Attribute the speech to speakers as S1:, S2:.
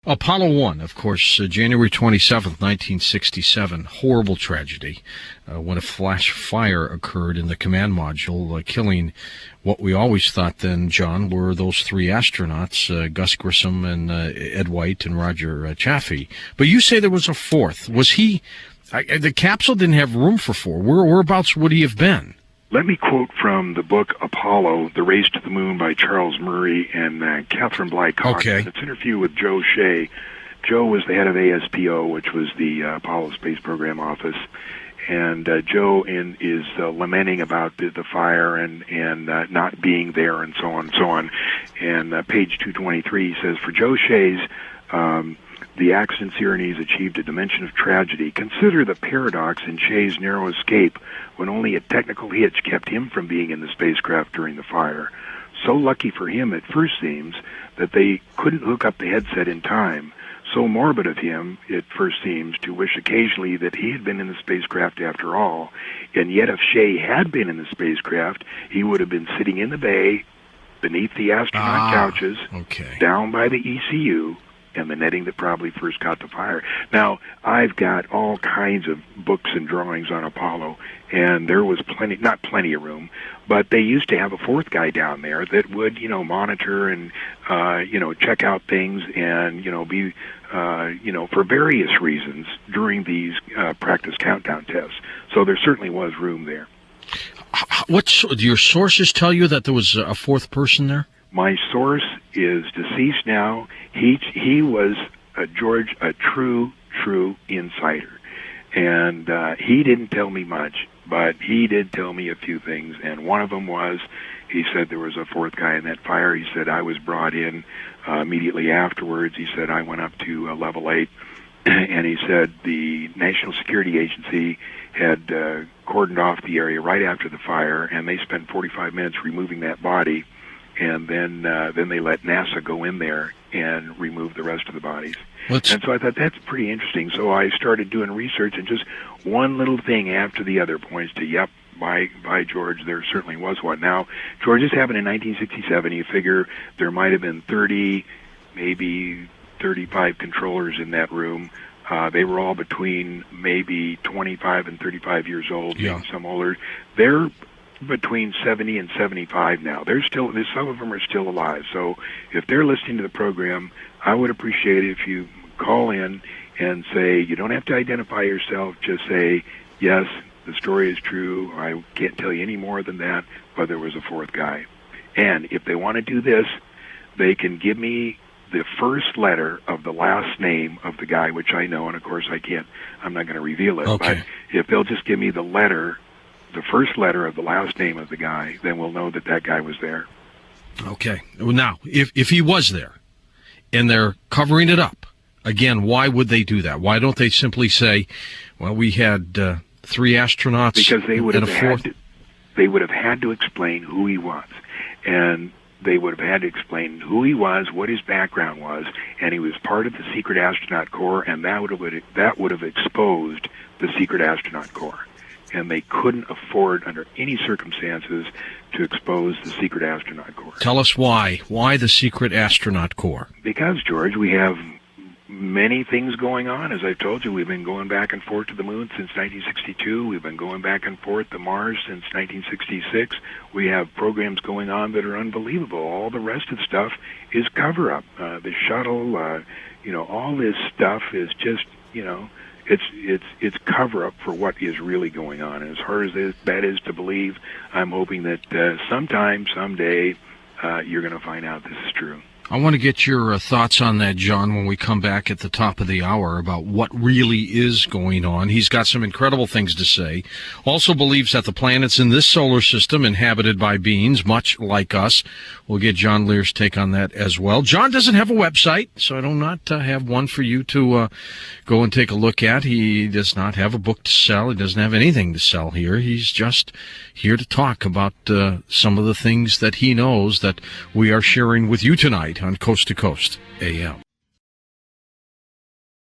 S1: Apollo 1, of course, January 27th, 1967, horrible tragedy when a flash fire occurred in the command module, killing what we always thought then, John, were those three astronauts, Gus Grissom and Ed White and Roger Chaffee. But you say there was a fourth. Was he... the capsule didn't have room for four. Whereabouts would he have been?
S2: Let me quote from the book Apollo, The Race to the Moon by Charles Murray and Catherine Blycock.
S1: Okay.
S2: It's an interview with Joe Shea. Joe was the head of ASPO, which was the Apollo Space Program Office. And Joe is lamenting about the fire and not being there and so on and so on. And page 223 says, for Joe Shea's the accident's ironies achieved a dimension of tragedy. Consider the paradox in Shea's narrow escape when only a technical hitch kept him from being in the spacecraft during the fire. So lucky for him, it first seems, that they couldn't hook up the headset in time. So morbid of him, it first seems, to wish occasionally that he had been in the spacecraft after all. And yet if Shea had been in the spacecraft, he would have been sitting in the bay, beneath the astronaut couches, down by the ECU, and the netting that probably first caught the fire. Now, I've got all kinds of books and drawings on Apollo, and there was not plenty of room, but they used to have a fourth guy down there that would, monitor and, check out things and, be, for various reasons during these practice countdown tests. So there certainly was room there.
S1: Do your sources tell you that there was a fourth person there?
S2: My source is deceased now. He was a true insider. And he didn't tell me much, but he did tell me a few things. And one of them was, he said there was a fourth guy in that fire. He said I was brought in immediately afterwards. He said I went up to level 8. And he said the National Security Agency had cordoned off the area right after the fire, and they spent 45 minutes removing that body. And then they let NASA go in there and remove the rest of the bodies. And so I thought, that's pretty interesting. So I started doing research, and just one little thing after the other points to, yep, by George, there certainly was one. Now, George, this happened in 1967. You figure there might have been 30, maybe 35 controllers in that room. They were all between maybe 25 and 35 years old, maybe some older. They're between 70 and 75 now. Some of them are still alive. So if they're listening to the program, I would appreciate it if you call in and say, you don't have to identify yourself, just say, yes, the story is true. I can't tell you any more than that, but there was a fourth guy. And if they want to do this, they can give me the first letter of the last name of the guy, which I know, and of course I'm not going to reveal it, but if they'll just give me the first letter of the last name of the guy, then we'll know that guy was there.
S1: Okay. Now, if he was there and they're covering it up, again, why would they do that? Why don't they simply say, well, we had 3 astronauts
S2: because they would
S1: and a fourth?
S2: They would have had to explain who he was. And they would have had to explain who he was, what his background was, and he was part of the Secret Astronaut Corps, and that would have exposed the Secret Astronaut Corps. And they couldn't afford, under any circumstances, to expose the Secret Astronaut Corps.
S1: Tell us why. Why the Secret Astronaut Corps?
S2: Because, George, we have many things going on. As I've told you, we've been going back and forth to the moon since 1962. We've been going back and forth to Mars since 1966. We have programs going on that are unbelievable. All the rest of the stuff is cover-up. The shuttle, all this stuff is just, it's cover-up for what is really going on. And as hard as that is to believe, I'm hoping that someday, you're going to find out this is true.
S1: I want to get your thoughts on that, John, when we come back at the top of the hour about what really is going on. He's got some incredible things to say. Also believes that the planets in this solar system inhabited by beings much like us. We'll get John Lear's take on that as well. John doesn't have a website, so I do not have one for you to go and take a look at. He does not have a book to sell. He doesn't have anything to sell here. He's just here to talk about some of the things that he knows that we are sharing with you tonight on Coast to Coast AM.